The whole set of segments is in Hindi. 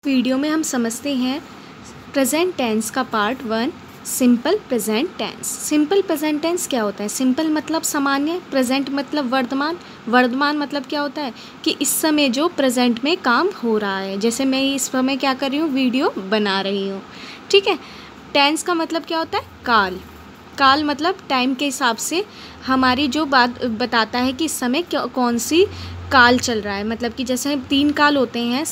वीडियो में हम समझते हैं प्रेजेंट टेंस का part 1 simple present tense. Simple present tense क्या होता है? सिंपल मतलब सामान्य, प्रेजेंट मतलब वर्तमान। वर्तमान मतलब क्या होता है कि इस समय जो प्रेजेंट में काम हो रहा है, जैसे मैं इस समय क्या कर रही हूँ, वीडियो बना रही हूँ, ठीक है। टेंस का मतलब क्या होता है? काल। काल मतलब टाइम के हिसाब से हमारी जो बात बताता है कि इस समय कौन सी काल चल रहा है। मतलब कि जैसे 3 काल होते हैं,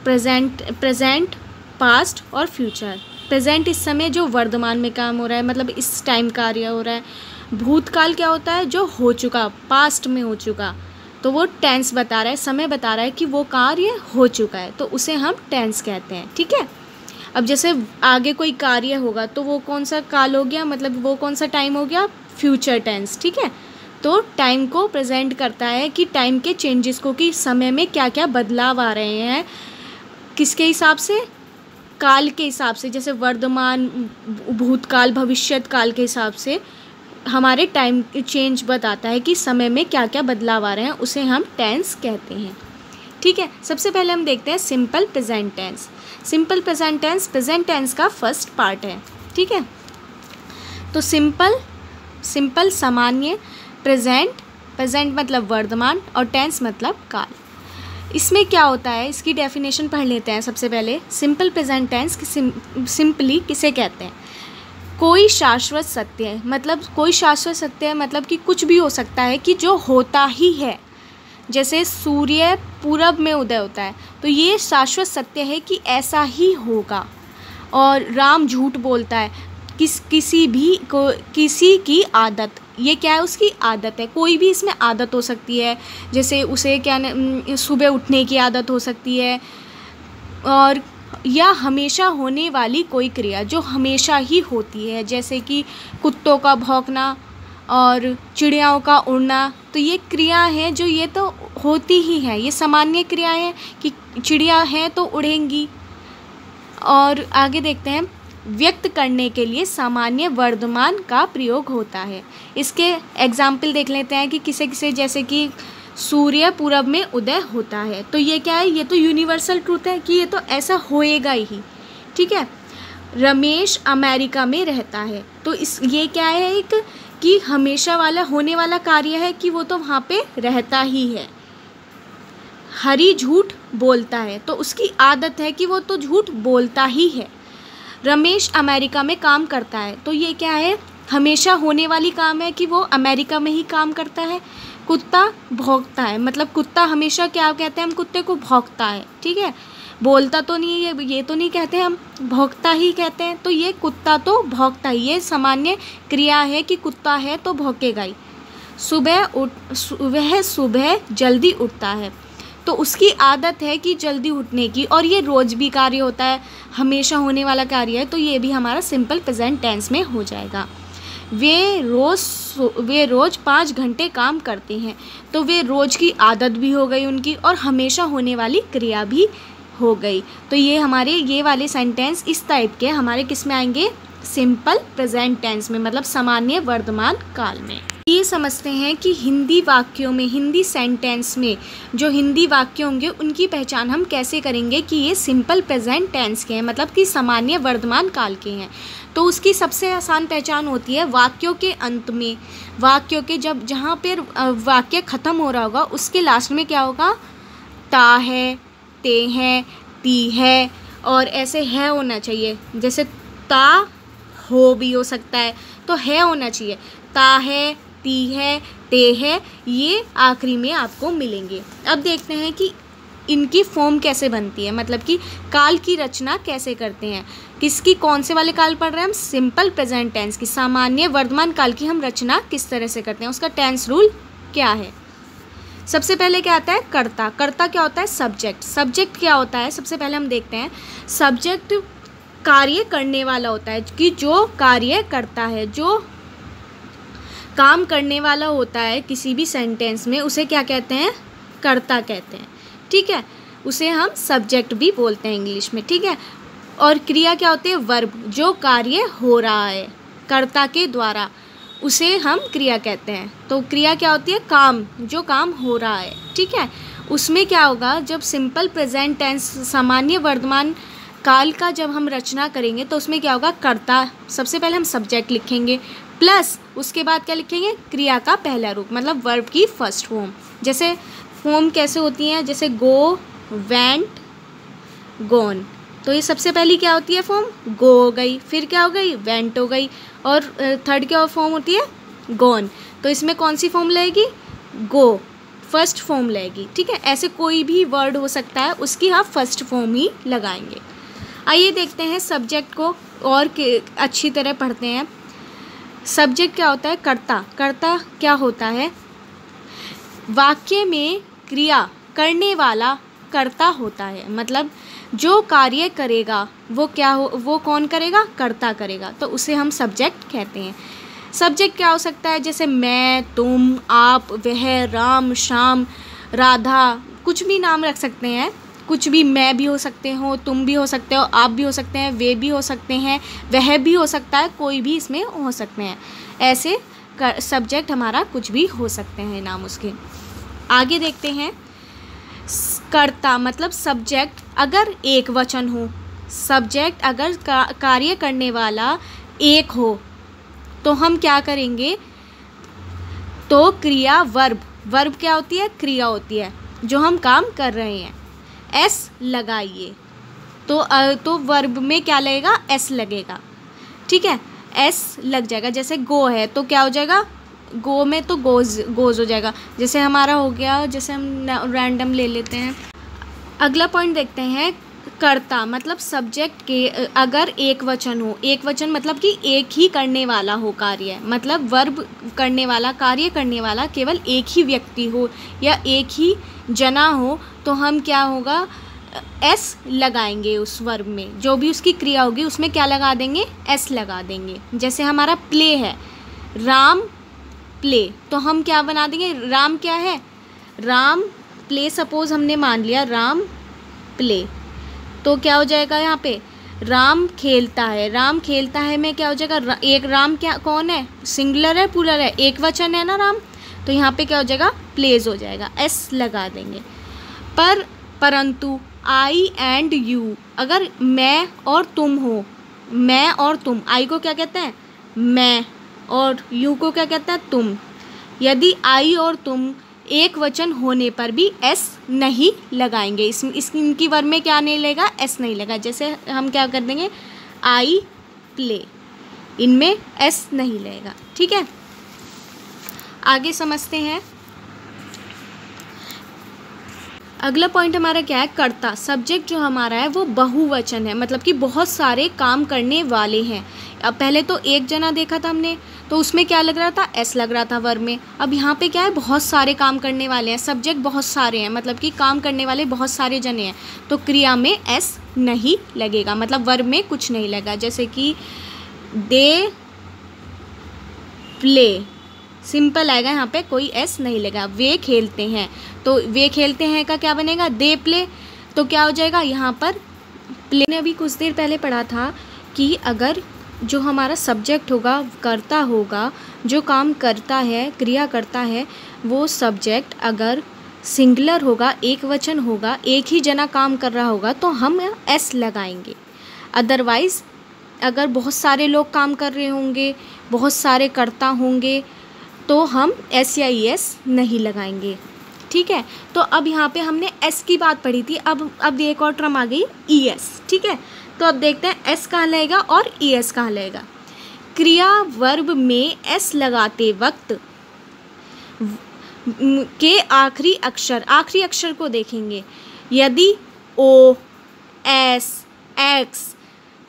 प्रेजेंट, पास्ट और फ्यूचर। प्रेजेंट इस समय जो वर्तमान में काम हो रहा है, मतलब इस टाइम कार्य हो रहा है। भूतकाल क्या होता है? जो हो चुका, पास्ट में हो चुका, तो वो टेंस बता रहा है, समय बता रहा है कि वो कार्य हो चुका है, तो उसे हम टेंस कहते हैं, ठीक है। अब जैसे आगे कोई कार्य होगा तो वो कौन सा काल हो गया, मतलब वो कौन सा टाइम हो गया? फ्यूचर टेंस, ठीक है। तो टाइम को प्रेजेंट करता है कि टाइम के चेंजेस को, कि समय में क्या क्या बदलाव आ रहे हैं, किसके हिसाब से? काल के हिसाब से। जैसे वर्तमान, भूतकाल, भविष्यत काल के हिसाब से हमारे टाइम चेंज बताता है कि समय में क्या क्या बदलाव आ रहे हैं, उसे हम टेंस कहते हैं, ठीक है। सबसे पहले हम देखते हैं simple present tense. Simple present tense present tense का फर्स्ट पार्ट है, ठीक है। तो सिंपल सामान्य, प्रेजेंट मतलब वर्तमान और टेंस मतलब काल। इसमें क्या होता है, इसकी डेफिनेशन पढ़ लेते हैं सबसे पहले। सिंपल प्रेजेंट टेंस सिंपली किसे कहते हैं? कोई शाश्वत सत्य है, मतलब कोई शाश्वत सत्य है मतलब कि कुछ भी हो सकता है कि जो होता ही है। जैसे सूर्य पूरब में उदय होता है, तो ये शाश्वत सत्य है कि ऐसा ही होगा। और राम झूठ बोलता है, किसी की आदत, ये क्या है? उसकी आदत है। कोई भी इसमें आदत हो सकती है, जैसे उसे सुबह उठने की आदत हो सकती है, और या हमेशा होने वाली कोई क्रिया जो हमेशा ही होती है, जैसे कि कुत्तों का भौंकना और चिड़ियाओं का उड़ना। तो ये क्रिया है जो ये तो होती ही है, ये सामान्य क्रिया है कि चिड़िया है तो उड़ेंगी। और आगे देखते हैं, व्यक्त करने के लिए सामान्य वर्तमान का प्रयोग होता है। इसके एग्जाम्पल देख लेते हैं कि किसे जैसे कि सूर्य पूरब में उदय होता है, तो ये क्या है? ये तो यूनिवर्सल ट्रूथ है कि ये तो ऐसा होएगा ही, ठीक है। रमेश अमेरिका में रहता है, तो ये क्या है? एक कि हमेशा वाला होने वाला कार्य है कि वो तो वहाँ पे रहता ही है। हरी झूठ बोलता है, तो उसकी आदत है कि वो तो झूठ बोलता ही है। रमेश अमेरिका में काम करता है, तो ये क्या है? हमेशा होने वाली काम है कि वो अमेरिका में ही काम करता है। कुत्ता भौंकता है, मतलब कुत्ता हमेशा क्या कहते हैं हम? कुत्ते को भौंकता है, ठीक है। बोलता तो नहीं है, ये तो नहीं कहते हम, भौंकता ही कहते हैं। तो ये कुत्ता तो भौंकता ही, ये सामान्य क्रिया है कि कुत्ता है तो भौंकेगा ही। वह सुबह जल्दी उठता है, तो उसकी आदत है कि जल्दी उठने की, और ये रोज भी कार्य होता है, हमेशा होने वाला कार्य है, तो ये भी हमारा सिंपल प्रेजेंट टेंस में हो जाएगा। वे रोज़ 5 घंटे काम करते हैं, तो वे रोज़ की आदत भी हो गई उनकी, और हमेशा होने वाली क्रिया भी हो गई। तो ये हमारे ये वाले सेंटेंस इस टाइप के हमारे किस में आएंगे? सिंपल प्रेजेंट टेंस में, मतलब सामान्य वर्तमान काल में। ये समझते हैं कि हिंदी वाक्यों में, हिंदी सेंटेंस में जो हिंदी वाक्य होंगे उनकी पहचान हम कैसे करेंगे कि ये सिंपल प्रेजेंट टेंस के हैं, मतलब कि सामान्य वर्तमान काल के हैं। तो उसकी सबसे आसान पहचान होती है वाक्यों के अंत में, वाक्यों के जहाँ पर वाक्य ख़त्म हो रहा होगा उसके लास्ट में क्या होगा? ता है, ते है, ती है, और ऐसे है होना चाहिए। जैसे ता हो भी हो सकता है, तो है होना चाहिए। ता है, ती है, ते है, ये आखिरी में आपको मिलेंगे। अब देखते हैं कि इनकी फॉर्म कैसे बनती है, मतलब कि काल की रचना कैसे करते हैं। किसकी, कौन से वाले काल पढ़ रहे हैं हम? सिंपल प्रेजेंट टेंस की, सामान्य वर्तमान काल की हम रचना किस तरह से करते हैं, उसका टेंस रूल क्या है। सबसे पहले क्या आता है? कर्ता। कर्ता क्या होता है? सब्जेक्ट। सब्जेक्ट क्या होता है? सबसे पहले हम देखते हैं, सब्जेक्ट कार्य करने वाला होता है, कि जो कार्य करता है, जो काम करने वाला होता है किसी भी सेंटेंस में, उसे क्या कहते हैं? कर्ता कहते हैं, ठीक है। उसे हम सब्जेक्ट भी बोलते हैं इंग्लिश में, ठीक है। और क्रिया क्या होती है? वर्ब, जो कार्य हो रहा है कर्ता के द्वारा, उसे हम क्रिया कहते हैं। तो क्रिया क्या होती है? काम, जो काम हो रहा है, ठीक है। उसमें क्या होगा, जब सिंपल प्रेजेंट टेंस सामान्य वर्तमान काल का जब हम रचना करेंगे तो उसमें क्या होगा, कर्ता सबसे पहले हम सब्जेक्ट लिखेंगे, प्लस उसके बाद क्या लिखेंगे, क्रिया का पहला रूप मतलब वर्ब की फर्स्ट फॉर्म। जैसे फॉर्म कैसे होती हैं, जैसे गो, वेंट, गोन, तो ये सबसे पहली क्या होती है फॉर्म, गो हो गई, फिर क्या हो गई, वेंट हो गई, और थर्ड क्या फॉर्म होती है, गोन। तो इसमें कौन सी फॉर्म लगेगी, गो फर्स्ट फॉर्म लगेगी। ठीक है, ऐसे कोई भी वर्ड हो सकता है उसकी आप फर्स्ट फॉर्म ही लगाएंगे। आइए देखते हैं सब्जेक्ट को और अच्छी तरह पढ़ते हैं। सब्जेक्ट क्या होता है, कर्ता। कर्ता क्या होता है, वाक्य में क्रिया करने वाला कर्ता होता है, मतलब जो कार्य करेगा वो क्या हो, वो कौन करेगा, कर्ता करेगा, तो उसे हम सब्जेक्ट कहते हैं। सब्जेक्ट क्या हो सकता है, जैसे मैं, तुम, आप, वह, राम, श्याम, राधा, कुछ भी नाम रख सकते हैं, कुछ भी, मैं भी हो सकते हो, तुम भी हो सकते हो, आप भी हो सकते हैं, वे भी हो सकते हैं, वह भी हो सकता है, कोई भी इसमें हो सकते हैं। ऐसे सब्जेक्ट हमारा कुछ भी हो सकते हैं नाम उसके। आगे देखते हैं, कर्ता मतलब सब्जेक्ट अगर एक वचन हो, सब्जेक्ट अगर कार्य करने वाला एक हो तो हम क्या करेंगे, तो क्रिया वर्ब, वर्ब क्या होती है, क्रिया होती है जो हम काम कर रहे हैं, एस लगाइए, तो वर्ब में क्या लगेगा, एस लगेगा। ठीक है, एस लग जाएगा। जैसे गो है तो क्या हो जाएगा, गो में तो गोज हो जाएगा। जैसे हमारा हो गया, जैसे हम रैंडम ले लेते हैं। अगला पॉइंट देखते हैं, कर्ता मतलब सब्जेक्ट के अगर एक वचन हो, एक वचन मतलब कि एक ही करने वाला हो कार्य, मतलब वर्ब करने वाला, कार्य करने वाला केवल एक ही व्यक्ति हो या एक ही जना हो, तो हम क्या होगा, एस लगाएंगे उस वर्ब में, जो भी उसकी क्रिया होगी उसमें क्या लगा देंगे, एस लगा देंगे। जैसे हमारा प्ले है, राम प्ले, तो हम क्या बना देंगे, राम क्या है, राम प्ले, सपोज हमने मान लिया राम प्ले, तो क्या हो जाएगा यहाँ पे, राम खेलता है, राम खेलता है में क्या हो जाएगा, एक राम क्या कौन है, सिंगुलर है, प्लूरल है, एक वचन है ना राम, तो यहाँ पे क्या हो जाएगा, प्लेज हो जाएगा, एस लगा देंगे। परंतु आई एंड यू, अगर मैं और तुम हो, मैं और तुम, आई को क्या कहते हैं, मैं, और यू को क्या कहता है, तुम, यदि आई और तुम एक वचन होने पर भी एस नहीं लगाएंगे, इनकी वर्ब में क्या नहीं लगेगा, एस नहीं लगा। जैसे हम क्या कर देंगे, आई प्ले, इनमें एस नहीं लगेगा। ठीक है, आगे समझते हैं। अगला पॉइंट हमारा क्या है, कर्ता। सब्जेक्ट जो हमारा है वो बहुवचन है, मतलब कि बहुत सारे काम करने वाले हैं। अब पहले तो एक जना देखा था हमने, तो उसमें क्या लग रहा था, एस लग रहा था वर्ब में। अब यहाँ पे क्या है, बहुत सारे काम करने वाले हैं, सब्जेक्ट बहुत सारे हैं, मतलब कि काम करने वाले बहुत सारे जने हैं, तो क्रिया में एस नहीं लगेगा, मतलब वर्ब में कुछ नहीं लगा। जैसे कि दे प्ले, सिंपल आएगा, यहाँ पे कोई एस नहीं लगा। वे खेलते हैं, तो वे खेलते हैं का क्या बनेगा, दे प्ले, तो क्या हो जाएगा यहाँ पर प्ले। ने अभी कुछ देर पहले पढ़ा था कि अगर जो हमारा सब्जेक्ट होगा, कर्ता होगा, जो काम करता है, क्रिया करता है, वो सब्जेक्ट अगर सिंगुलर होगा, एक वचन होगा, एक ही जना काम कर रहा होगा, तो हम एस लगाएंगे। अदरवाइज़ अगर बहुत सारे लोग काम कर रहे होंगे, बहुत सारे कर्ता होंगे, तो हम एस या ई एस नहीं लगाएंगे। ठीक है, तो अब यहाँ पे हमने एस की बात पढ़ी थी, अब एक और टर्म आ गई ई एस। ठीक है, तो अब देखते हैं एस कहाँ लगेगा और ई एस कहाँ लगेगा। क्रिया वर्ब में एस लगाते वक्त के आखिरी अक्षर को देखेंगे। यदि ओ, एस, एक्स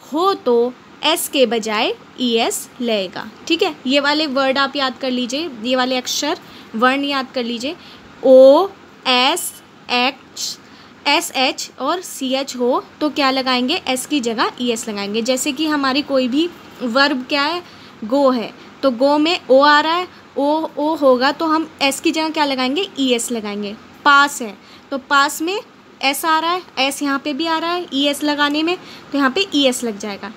हो तो एस के बजाय ई एस लगेगा। ठीक है, ये वाले वर्ड आप याद कर लीजिए, ये वाले अक्षर वर्ण याद कर लीजिए। ओ, एस, एक्स, एस एच और सी एच हो तो क्या लगाएंगे, एस की जगह ई एस लगाएंगे। जैसे कि हमारी कोई भी वर्ब क्या है, गो है, तो गो में ओ आ रहा है, ओ होगा तो हम एस की जगह क्या लगाएंगे, ई एस लगाएंगे। पास है तो पास में एस आ रहा है, एस यहाँ पे भी आ रहा है ई एस लगाने में, तो यहाँ पे ई एस लग जाएगा।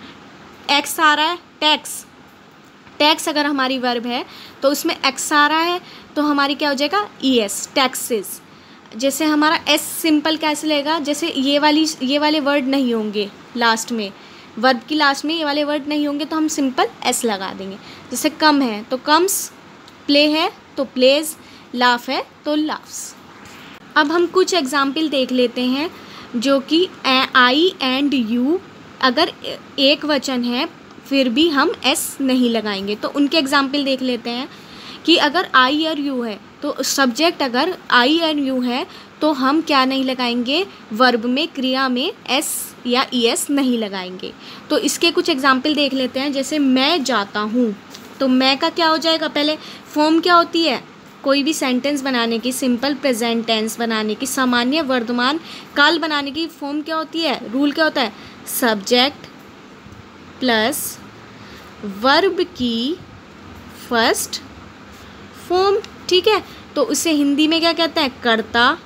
एक्स आ रहा है, टैक्स अगर हमारी वर्ब है तो उसमें एक्स आ रहा है तो हमारी क्या हो जाएगा, ई एस, टैक्सेस। जैसे हमारा एस सिंपल कैसे लेगा, जैसे ये वाले वर्ड नहीं होंगे लास्ट में, वर्ब की लास्ट में ये वाले वर्ड नहीं होंगे तो हम सिंपल एस लगा देंगे। जैसे कम है तो कम्स, प्ले है तो प्लेज, लाफ है तो लाफ्स। अब हम कुछ एग्जाम्पल देख लेते हैं जो कि आई एंड यू अगर एक वचन है फिर भी हम एस नहीं लगाएंगे। तो उनके एग्जाम्पल देख लेते हैं कि अगर आई और यू है तो सब्जेक्ट अगर आई एंड यू है तो हम क्या नहीं लगाएंगे, वर्ब में, क्रिया में एस या ई एस नहीं लगाएंगे। तो इसके कुछ एग्जाम्पल देख लेते हैं। जैसे मैं जाता हूँ, तो मैं का क्या हो जाएगा, पहले फॉर्म क्या होती है, कोई भी सेंटेंस बनाने की, सिंपल प्रेजेंट टेंस बनाने की, सामान्य वर्तमान काल बनाने की फॉर्म क्या होती है, रूल क्या होता है, सब्जेक्ट प्लस वर्ब की फर्स्ट फॉर्म। ठीक है, तो उसे हिंदी में क्या कहते हैं, कर्ता।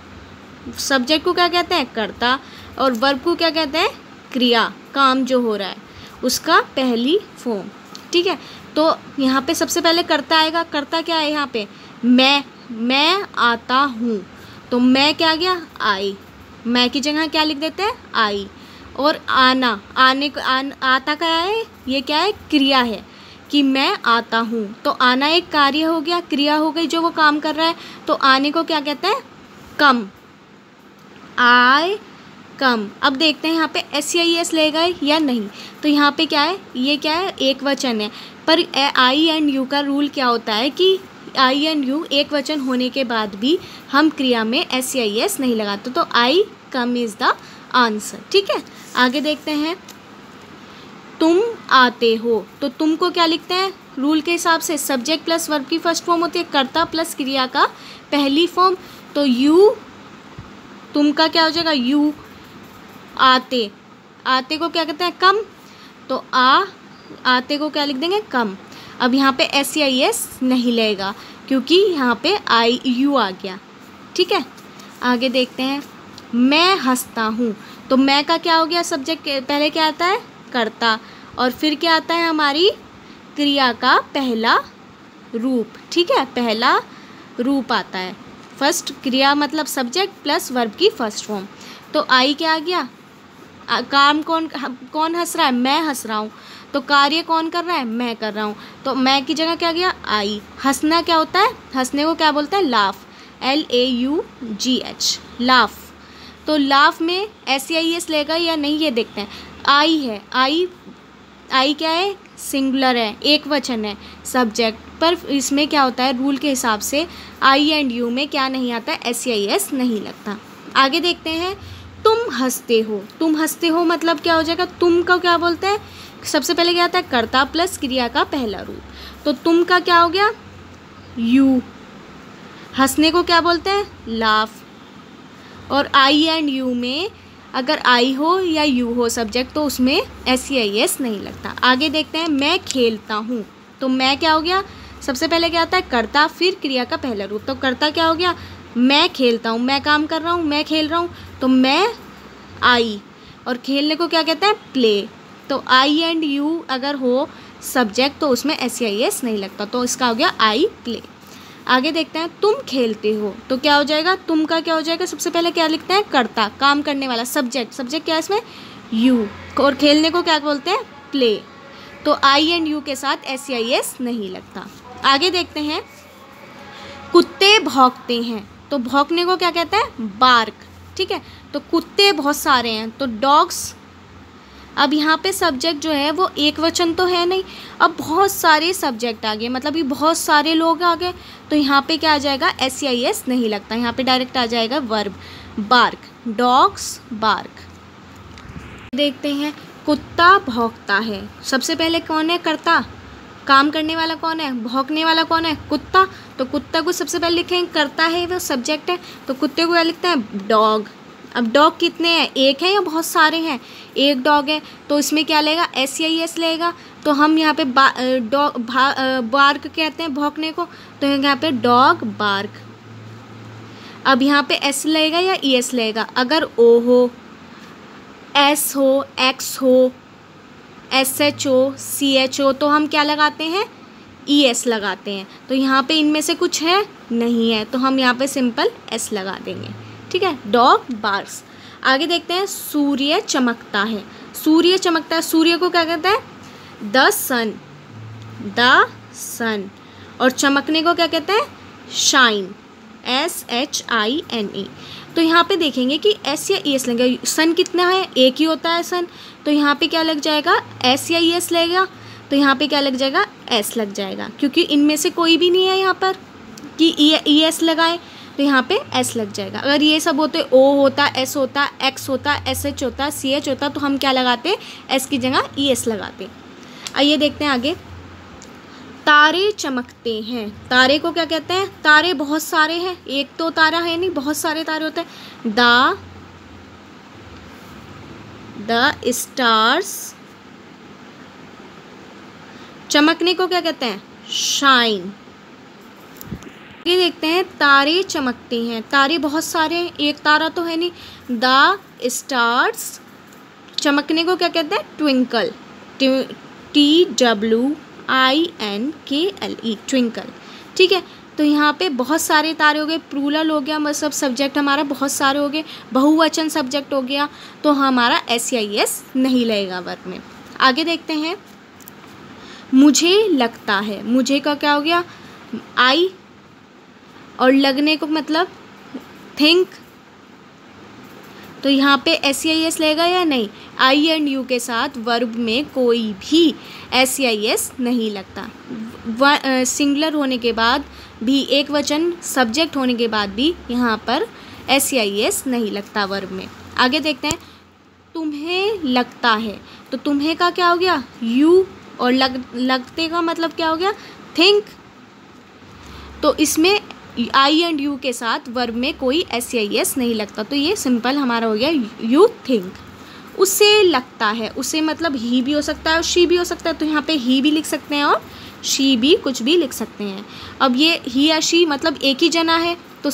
सब्जेक्ट को क्या कहते हैं, कर्ता, और वर्ब को क्या कहते हैं, क्रिया, काम जो हो रहा है उसका पहली फॉर्म। ठीक है, तो यहाँ पे सबसे पहले कर्ता आएगा। कर्ता क्या है यहाँ पे, मैं आता हूँ, तो मैं क्या गया, आई। मैं की जगह क्या लिख देते हैं, आई। और आना, आने को आता क्या है, ये क्या है, क्रिया है कि मैं आता हूँ। तो आना एक कार्य हो गया, क्रिया हो गई जो वो काम कर रहा है। तो आने को क्या कहते हैं, कम, आई कम। अब देखते हैं यहाँ पे एस या ई एस लेगा या नहीं। तो यहाँ पे क्या है, ये क्या है, एक वचन है, पर आई एंड यू का रूल क्या होता है कि आई एंड यू एक वचन होने के बाद भी हम क्रिया में एस या ई एस नहीं लगाते। तो आई कम इज़ द आंसर। ठीक है, आगे देखते हैं। तुम आते हो, तो तुम को क्या लिखते हैं, रूल के हिसाब से सब्जेक्ट प्लस वर्ब की फर्स्ट फॉर्म होती है, कर्ता प्लस क्रिया का पहली फॉर्म। तो यू, तुम का क्या हो जाएगा, यू। आते, आते को क्या कहते हैं, कम, तो आते को क्या लिख देंगे, कम। अब यहाँ पे एस या ई एस नहीं लेगा क्योंकि यहाँ पे आई यू आ गया। ठीक है, आगे देखते हैं। मैं हंसता हूँ, तो मैं का क्या हो गया, सब्जेक्ट पहले क्या आता है, कर्ता, और फिर क्या आता है, हमारी क्रिया का पहला रूप। ठीक है, पहला रूप आता है, फर्स्ट क्रिया मतलब सब्जेक्ट प्लस वर्ब की फर्स्ट फॉर्म। तो आई क्या आ गया, काम कौन हंस रहा है, मैं हंस रहा हूँ। तो कार्य कौन कर रहा है, मैं कर रहा हूँ। तो मैं की जगह क्या गया, आई। हंसना क्या होता है, हंसने को क्या बोलते हैं, लाफ, LAUGH, लाफ। तो लाफ में एस या ई एस लेगा या नहीं, ये देखते हैं। आई है, आई क्या है, सिंगुलर है, एक वचन है, सब्जेक्ट, पर इसमें क्या होता है, रूल के हिसाब से आई एंड यू में क्या नहीं आता है, एस या ई एस नहीं लगता। आगे देखते हैं। तुम हंसते हो, तुम हंसते हो मतलब क्या हो जाएगा, तुम को क्या बोलते हैं, सबसे पहले क्या आता है, कर्ता प्लस क्रिया का पहला रूप। तो तुम का क्या हो गया, यू। हंसने को क्या बोलते हैं, लाफ। और आई एंड यू में अगर आई हो या यू हो सब्जेक्ट तो उसमें एस या ई एस नहीं लगता। आगे देखते हैं। मैं खेलता हूँ, तो मैं क्या हो गया, सबसे पहले क्या आता है, कर्ता, फिर क्रिया का पहला रूप। तो कर्ता क्या हो गया, मैं खेलता हूँ, मैं काम कर रहा हूँ, मैं खेल रहा हूँ, तो मैं आई। और खेलने को क्या कहते हैं, प्ले। तो आई एंड यू अगर हो सब्जेक्ट तो उसमें एस या ई एस नहीं लगता, तो इसका हो गया आई प्ले। आगे देखते हैं। तुम खेलते हो, तो क्या हो जाएगा, तुम का क्या हो जाएगा, सबसे पहले क्या लिखते हैं, कर्ता, काम करने वाला, सब्जेक्ट, सब्जेक्ट क्या है इसमें, यू। और खेलने को क्या बोलते हैं, प्ले। तो आई एंड यू के साथ एस या ई एस नहीं लगता। आगे देखते हैं। कुत्ते भौंकते हैं, तो भौंकने को क्या कहते हैं, बार्क। ठीक है, तो कुत्ते बहुत सारे हैं, तो डॉग्स। अब यहाँ पे सब्जेक्ट जो है वो एक वचन तो है नहीं, अब बहुत सारे सब्जेक्ट आ गए, मतलब ये बहुत सारे लोग आ गए, तो यहाँ पे क्या आ जाएगा, एस या ई एस नहीं लगता, यहाँ पे डायरेक्ट आ जाएगा वर्ब, बार्क, डॉग्स बार्क। देखते हैं। कुत्ता भौंकता है, सबसे पहले कौन है, कर्ता, काम करने वाला कौन है, भौंकने वाला कौन है, कुत्ता। तो कुत्ता को सबसे पहले लिखेंगे, कर्ता है वो सब्जेक्ट है, तो कुत्ते को क्या लिखते हैं, डॉग। अब डॉग कितने हैं, एक है या बहुत सारे हैं, एक डॉग है, तो इसमें क्या लेगा, एस या ई एस लेगा। तो हम यहाँ पे बार्क कहते हैं भौंकने को, तो यहाँ पे डॉग बार्क। अब यहाँ पे एस लेगा या ई एस लेगा, अगर ओ हो, एस हो, एक्स हो, SHO, CHO, तो हम क्या लगाते हैं, ES लगाते हैं। तो यहाँ पे इनमें से कुछ है नहीं है, तो हम यहाँ पे सिंपल S लगा देंगे। ठीक है, डॉग बार्क्स। आगे देखते हैं, सूर्य चमकता है। सूर्य चमकता है, सूर्य को क्या कहते हैं? द सन, द सन। और चमकने को क्या कहते हैं? Shine, SHINE। तो यहाँ पे देखेंगे कि एस या ई एस लगेगा। सन कितना है? एक ही होता है सन, तो यहाँ पे क्या लग जाएगा? एस या ई एस लगेगा, तो यहाँ पे क्या लग जाएगा? एस लग जाएगा, क्योंकि इनमें से कोई भी नहीं है यहाँ पर कि ई एस लगाए, तो यहाँ पे एस लग जाएगा। अगर ये सब होते, ओ होता, एस होता, एक्स होता, SH होता, CH होता, तो हम क्या लगाते? एस की जगह ES लगाते। आइए देखते हैं आगे, तारे चमकते हैं। तारे को क्या कहते हैं? तारे बहुत सारे हैं, एक तो तारा है नहीं, बहुत सारे तारे होते हैं। The stars. चमकने को क्या कहते हैं? शाइन। ये देखते हैं, तारे चमकते हैं। तारे बहुत सारे हैं, एक तारा तो है नहीं। The stars. चमकने को क्या कहते हैं? Twinkle, TWINKLE, twinkle. ठीक है, तो यहाँ पे बहुत सारे तारे हो गए, प्लूरल हो गया, मतलब सब्जेक्ट हमारा बहुत सारे हो गए, बहुवचन सब्जेक्ट हो गया, तो हमारा SEIS नहीं लगेगा वर्ब में। आगे देखते हैं, मुझे लगता है। मुझे का क्या हो गया? आई, और लगने को मतलब थिंक, तो यहाँ पे SEIS लगेगा या नहीं? आई एंड यू के साथ वर्ब में कोई भी SEIS नहीं लगता। सिंगुलर होने के बाद भी, एक वचन सब्जेक्ट होने के बाद भी यहाँ पर SEIS नहीं लगता वर्ब में। आगे देखते हैं, तुम्हें लगता है। तो तुम्हें का क्या हो गया? यू, और लगते का मतलब क्या हो गया? थिंक। तो इसमें आई एंड यू के साथ वर्ब में कोई SEIS नहीं लगता, तो ये सिंपल हमारा हो गया यू थिंक। उसे लगता है, उसे मतलब ही भी हो सकता है और शी भी हो सकता है, तो यहाँ पे ही भी लिख सकते हैं और शी भी कुछ भी लिख सकते हैं। अब ये ही या शी मतलब एक ही जना है, तो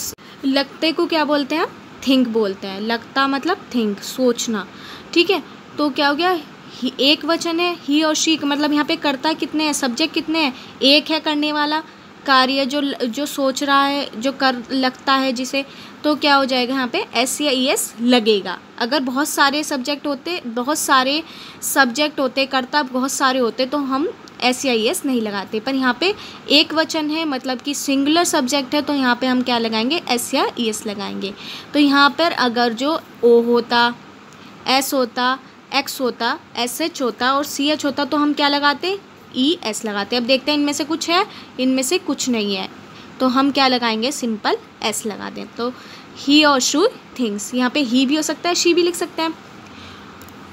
लगते को क्या बोलते हैं? थिंक बोलते हैं। लगता मतलब थिंक, सोचना। ठीक है, तो क्या हो गया? एक वचन है, ही और शी, मतलब यहाँ पे कर्ता कितने हैं? सब्जेक्ट कितने हैं? एक है करने वाला कार्य, जो सोच रहा है, जो कर लगता है जिसे, तो क्या हो जाएगा? यहाँ पे एस या ES लगेगा। अगर बहुत सारे सब्जेक्ट होते, कर्ता बहुत सारे होते, तो हम एस या ES नहीं लगाते, पर यहाँ पे एक वचन है, मतलब कि सिंगुलर सब्जेक्ट है, तो यहाँ पे हम क्या लगाएंगे? एस या ES लगाएंगे। तो यहाँ पर अगर जो O होता, S होता, X होता, SH होता और CH होता, तो हम क्या लगाते? ES लगाते। अब देखते हैं, इनमें से कुछ है, इनमें से कुछ नहीं है, तो हम क्या लगाएंगे? सिंपल S लगा दें। तो ही और शी थिंग्स, यहाँ पे ही भी हो सकता है, शी भी लिख सकते हैं।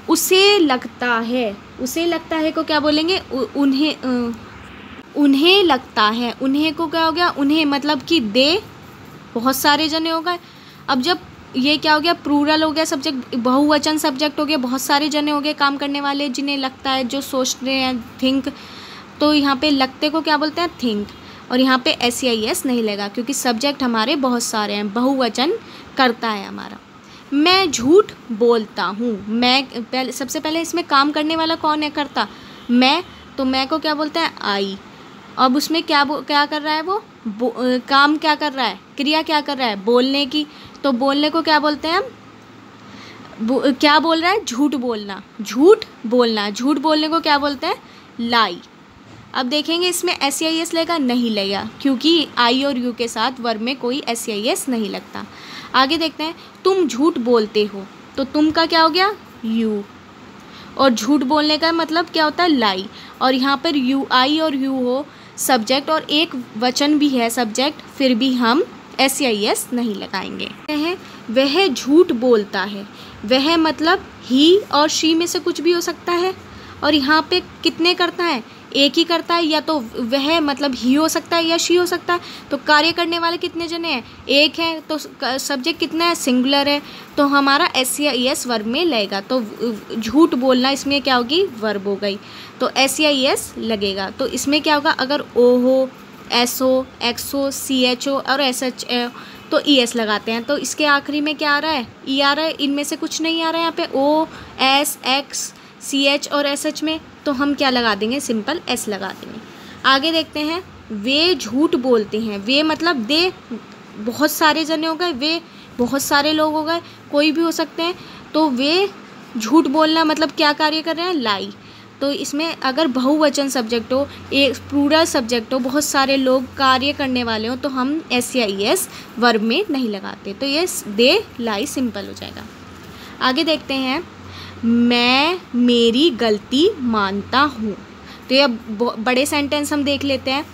उसे लगता है। उसे लगता है को क्या बोलेंगे? उन्हें लगता है। उन्हें को क्या हो गया? उन्हें मतलब कि दे, बहुत सारे जने हो गए। अब जब ये क्या हो गया? प्लूरल हो गया, सब्जेक्ट बहुवचन सब्जेक्ट हो गया, बहुत सारे जने हो गए काम करने वाले, जिन्हें लगता है, जो सोच रहे हैं, थिंक। तो यहाँ पे लगते को क्या बोलते हैं? थिंक। और यहाँ पे SEIS नहीं लगेगा, क्योंकि सब्जेक्ट हमारे बहुत सारे हैं, बहुवचन करता है हमारा। मैं झूठ बोलता हूँ। मैं सबसे पहले इसमें काम करने वाला कौन है? करता, मैं। तो मैं को क्या बोलते हैं? आई। अब उसमें क्या कर रहा है? वो काम क्या कर रहा है? क्रिया क्या कर रहा है? बोलने की। तो बोलने को क्या बोलते हैं हम? क्या बोल रहा है? झूठ बोलना। झूठ बोलना, झूठ बोलने को क्या बोलते हैं? लाई। अब देखेंगे इसमें SEIS लगेगा? नहीं लगेगा, क्योंकि आई और यू के साथ वर्ब में कोई SEIS नहीं लगता। आगे देखते हैं, तुम झूठ बोलते हो। तो तुम का क्या हो गया? यू, और झूठ बोलने का मतलब क्या होता है? लाई। और यहाँ पर यू, आई और यू हो सब्जेक्ट, और एक वचन भी है सब्जेक्ट, फिर भी हम SEIS नहीं लगाएंगे। वह झूठ बोलता है। वह मतलब ही और शी में से कुछ भी हो सकता है, और यहाँ पे कितने करता है? एक ही करता है, या तो वह मतलब ही हो सकता है या शी हो सकता है। तो कार्य करने वाले कितने जने हैं? एक है, तो सब्जेक्ट कितना है? सिंगुलर है, तो हमारा SEIS वर्ब में लगेगा। तो झूठ बोलना इसमें क्या होगी? वर्ब हो गई, तो SEIS लगेगा। तो इसमें क्या होगा? अगर O हो, S हो, X हो, CH हो और SH तो ES लगाते हैं। तो इसके आखिरी में क्या आ रहा है? E आ रहा है। इनमें से कुछ नहीं आ रहा है यहाँ पे, O, S, X, CH और SH में, तो हम क्या लगा देंगे? सिंपल S लगा देंगे। आगे देखते हैं, वे झूठ बोलते हैं। वे मतलब दे, बहुत सारे जने हो गए, वे बहुत सारे लोग हो गए, कोई भी हो सकते हैं, तो वे झूठ बोलना मतलब क्या कार्य कर रहे हैं, लाई। तो इसमें अगर बहुवचन सब्जेक्ट हो, एक प्लूरल सब्जेक्ट हो, बहुत सारे लोग कार्य करने वाले हो, तो हम SCIS वर्ब में नहीं लगाते, तो ये दे लाई सिंपल हो जाएगा। आगे देखते हैं, मैं मेरी गलती मानता हूँ। तो ये बड़े सेंटेंस हम देख लेते हैं।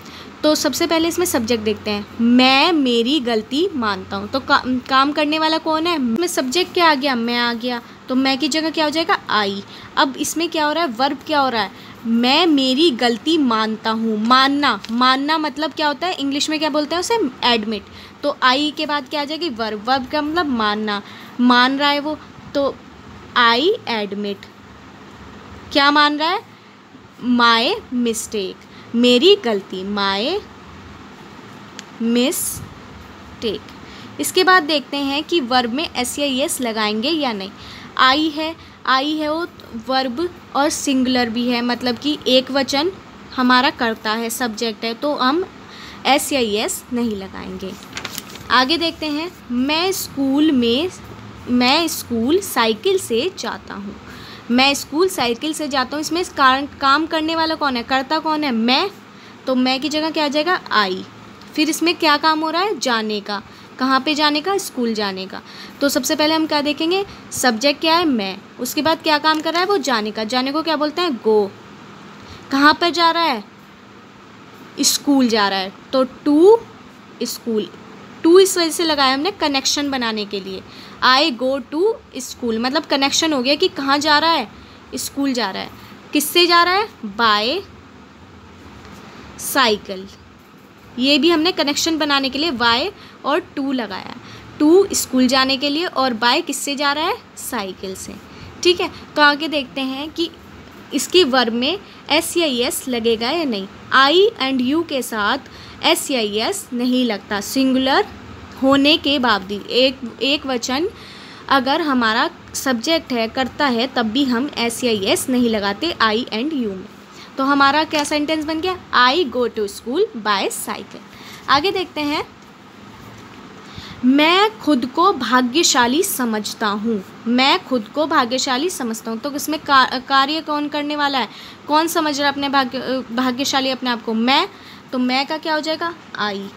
तो सबसे पहले इसमें सब्जेक्ट देखते हैं, मैं मेरी गलती मानता हूँ। तो काम करने वाला कौन है, इसमें सब्जेक्ट क्या आ गया, मैं आ गया, तो मैं की जगह क्या हो जाएगा, आई। अब इसमें क्या हो रहा है, वर्ब क्या हो रहा है, मैं मेरी गलती मानता हूँ। मानना मतलब क्या होता है, इंग्लिश में क्या बोलते हैं उसे, एडमिट। तो आई के बाद क्या आ जाएगी, वर्ब। वर्ब का मतलब मानना, मान रहा है वो, तो आई एडमिट। क्या मान रहा है, माय मिस्टेक, मेरी गलती, माय मिस्टेक। इसके बाद देखते हैं कि वर्ब में SCIS लगाएंगे या नहीं। आई है वो वर्ब और सिंगुलर भी है, मतलब कि एक वचन हमारा करता है, सब्जेक्ट है, तो हम SCIS नहीं लगाएंगे। आगे देखते हैं, मैं स्कूल साइकिल से जाता हूँ। मैं स्कूल साइकिल से जाता हूँ, इसमें काम करने वाला कौन है, कर्ता कौन है, मैं। तो मैं की जगह क्या आ जाएगा, आई। फिर इसमें क्या काम हो रहा है, जाने का। कहाँ पे जाने का, स्कूल जाने का। तो सबसे पहले हम क्या देखेंगे, सब्जेक्ट क्या है, मैं। उसके बाद क्या काम कर रहा है, वो जाने का। जाने को क्या बोलते हैं, गो। कहाँ पर जा रहा है, स्कूल जा रहा है, तो टू स्कूल। टू इस वजह से लगाया हमने कनेक्शन बनाने के लिए। आई गो टू स्कूल, मतलब कनेक्शन हो गया कि कहाँ जा रहा है, स्कूल जा रहा है। किससे जा रहा है, बाय साइकिल। ये भी हमने कनेक्शन बनाने के लिए वाई और टू लगाया। टू स्कूल जाने के लिए और बाय किससे जा रहा है, साइकिल से। ठीक है, तो आगे देखते हैं कि इसकी वर्ब में SCIS लगेगा या नहीं। आई एंड यू के साथ SCIS नहीं लगता, सिंगुलर होने के बावजूद। एक वचन अगर हमारा सब्जेक्ट है, करता है, तब भी हम SCIS नहीं लगाते आई एंड यू में। तो हमारा क्या सेंटेंस बन गया, I go to school by cycle. आगे देखते हैं, मैं खुद को भाग्यशाली समझता हूँ। मैं खुद को भाग्यशाली समझता हूँ, तो इसमें कार्य कौन करने वाला है, कौन समझ रहा है अपने भाग्यशाली अपने आप को, मैं। तो मैं का क्या हो जाएगा, आई।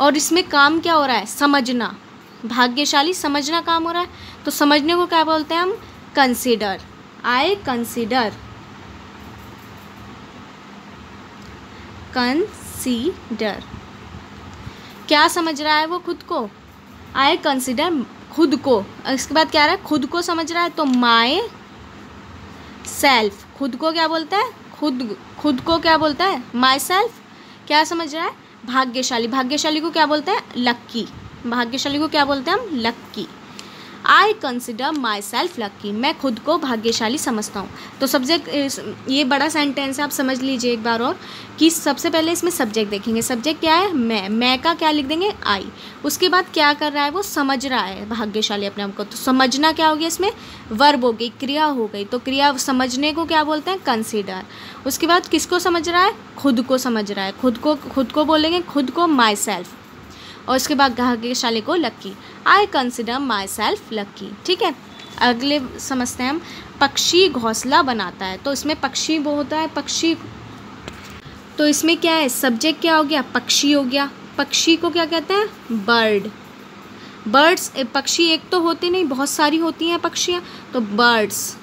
और इसमें काम क्या हो रहा है, समझना। भाग्यशाली समझना काम हो रहा है, तो समझने को क्या बोलते हैं हम, कंसीडर। I consider, consider. क्या समझ रहा है वो खुद को, आई कंसीडर खुद को। इसके बाद क्या आ रहा है, खुद को समझ रहा है, तो माय सेल्फ। खुद को क्या बोलता है, खुद को क्या बोलता है, माय सेल्फ। क्या समझ रहा है, भाग्यशाली। भाग्यशाली को क्या बोलते हैं, लक्की। भाग्यशाली को क्या बोलते हैं हम, लक्की। आई कंसिडर माई सेल्फ लक्की, मैं खुद को भाग्यशाली समझता हूँ। तो सब्जेक्ट, ये बड़ा सेंटेंस है, आप समझ लीजिए एक बार और कि सबसे पहले इसमें सब्जेक्ट देखेंगे। सब्जेक्ट क्या है, मैं का क्या लिख देंगे, आई। उसके बाद क्या कर रहा है, वो समझ रहा है भाग्यशाली अपने आप को। तो समझना क्या हो गया, इसमें वर्ब हो गई, क्रिया हो गई। तो क्रिया समझने को क्या बोलते हैं, कंसिडर। उसके बाद किसको समझ रहा है, खुद को समझ रहा है। खुद को बोलेंगे, खुद को माई सेल्फ। और उसके बाद भाग्यशाली को लक्की, आई कंसिडर माई सेल्फ लक्की। ठीक है, अगले समझते हैं हम, पक्षी घोंसला बनाता है। तो इसमें पक्षी वो होता है, पक्षी। तो इसमें क्या है, सब्जेक्ट क्या हो गया, पक्षी हो गया। पक्षी को क्या कहते हैं, बर्ड। बर्ड्स, पक्षी एक तो होते नहीं, बहुत सारी होती हैं पक्षियाँ, तो बर्ड्स।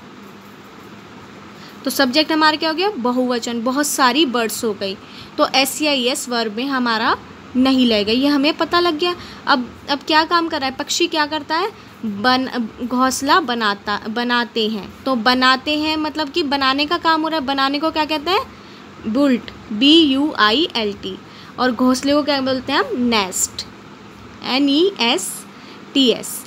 तो सब्जेक्ट हमारा क्या हो गया, बहुवचन, बहुत सारी बर्ड्स हो गई। तो SCIS वर्ब में हमारा नहीं लगेगा, ये हमें पता लग गया। अब क्या काम कर रहा है, पक्षी क्या करता है, घोंसला बनाते हैं। तो बनाते हैं मतलब कि बनाने का काम हो रहा है। बनाने को क्या कहते हैं, बुल्ट, BUILT। और घोंसले को क्या बोलते हैं हम, नेस्ट, NESTS।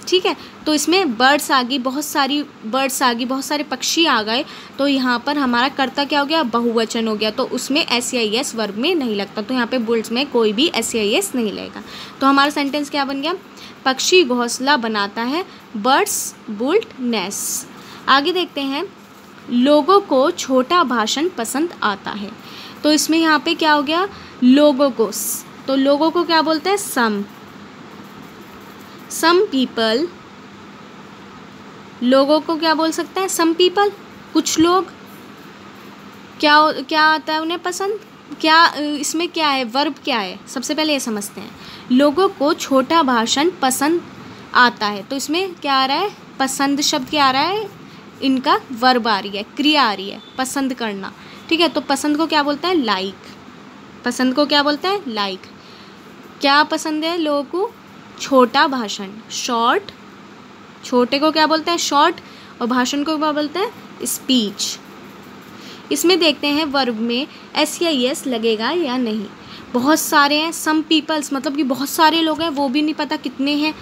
ठीक है, तो इसमें बर्ड्स आ गई, बहुत सारी बर्ड्स आ गई, बहुत सारे पक्षी आ गए। तो यहाँ पर हमारा कर्ता क्या हो गया, बहुवचन हो गया। तो उसमें SCIS वर्ब में नहीं लगता। तो यहाँ पे बुल्ट्स में कोई भी SCIS नहीं लगेगा। तो हमारा सेंटेंस क्या बन गया, पक्षी घोंसला बनाता है, बर्ड्स बुल्ट नेस्ट। आगे देखते हैं, लोगों को छोटा भाषण पसंद आता है। तो इसमें यहाँ पे क्या हो गया, लोगों को। तो लोगों को क्या बोलते हैं, सम। सम पीपल, लोगों को क्या बोल सकते हैं, सम पीपल, कुछ लोग। क्या क्या आता है उन्हें पसंद, क्या इसमें क्या है, वर्ब क्या है, सबसे पहले ये समझते हैं। लोगों को छोटा भाषण पसंद आता है, तो इसमें क्या आ रहा है, पसंद शब्द क्या आ रहा है, इनका वर्ब आ रही है, क्रिया आ रही है, पसंद करना। ठीक है, तो पसंद को क्या बोलता है, लाइक। पसंद को क्या बोलता है, लाइक। क्या पसंद है लोगों को, छोटा भाषण, शॉर्ट। छोटे को क्या बोलते हैं, शॉर्ट, और भाषण को क्या बोलते हैं, स्पीच। इसमें देखते हैं वर्ब में एस या एस लगेगा या नहीं। बहुत सारे हैं, सम पीपल्स मतलब कि बहुत सारे लोग हैं, वो भी नहीं पता कितने हैं।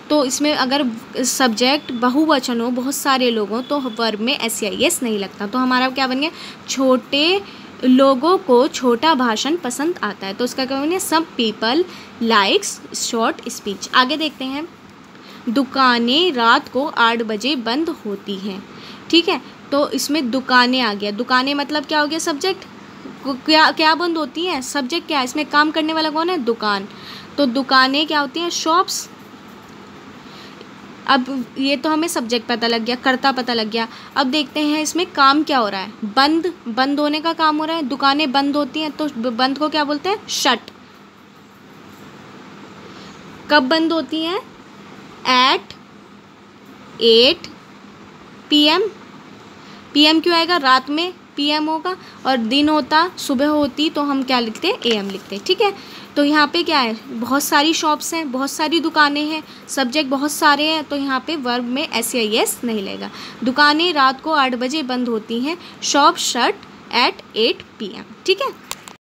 तो इसमें अगर सब्जेक्ट बहुवचन हो, बहुत सारे लोग हों, तो वर्ब में एस या एस नहीं लगता। तो हमारा क्या बन गया, छोटे लोगों को छोटा भाषण पसंद आता है। तो उसका क्या बन गया, some people likes short speech. आगे देखते हैं, दुकानें रात को 8 बजे बंद होती हैं। ठीक है, तो इसमें दुकानें आ गया। दुकानें मतलब क्या हो गया, सब्जेक्ट। क्या क्या बंद होती हैं, सब्जेक्ट क्या है, इसमें काम करने वाला कौन है, दुकान। तो दुकानें क्या होती हैं, शॉप्स। अब ये तो हमें सब्जेक्ट पता लग गया, कर्ता पता लग गया। अब देखते हैं इसमें काम क्या हो रहा है, बंद, बंद होने का काम हो रहा है। दुकानें बंद होती हैं, तो बंद को क्या बोलते हैं, शट। कब बंद होती हैं, एट 8 PM। PM क्यों आएगा, रात में PM होगा, और दिन होता, सुबह होती, तो हम क्या लिखते हैं, AM लिखते हैं। ठीक है, तो यहाँ पे क्या है, बहुत सारी शॉप्स हैं, बहुत सारी दुकानें हैं, सब्जेक्ट बहुत सारे हैं, तो यहाँ पे वर्ब में एस या एस नहीं लगेगा। दुकानें रात को 8 बजे बंद होती हैं, शॉप शट एट 8 PM। ठीक है।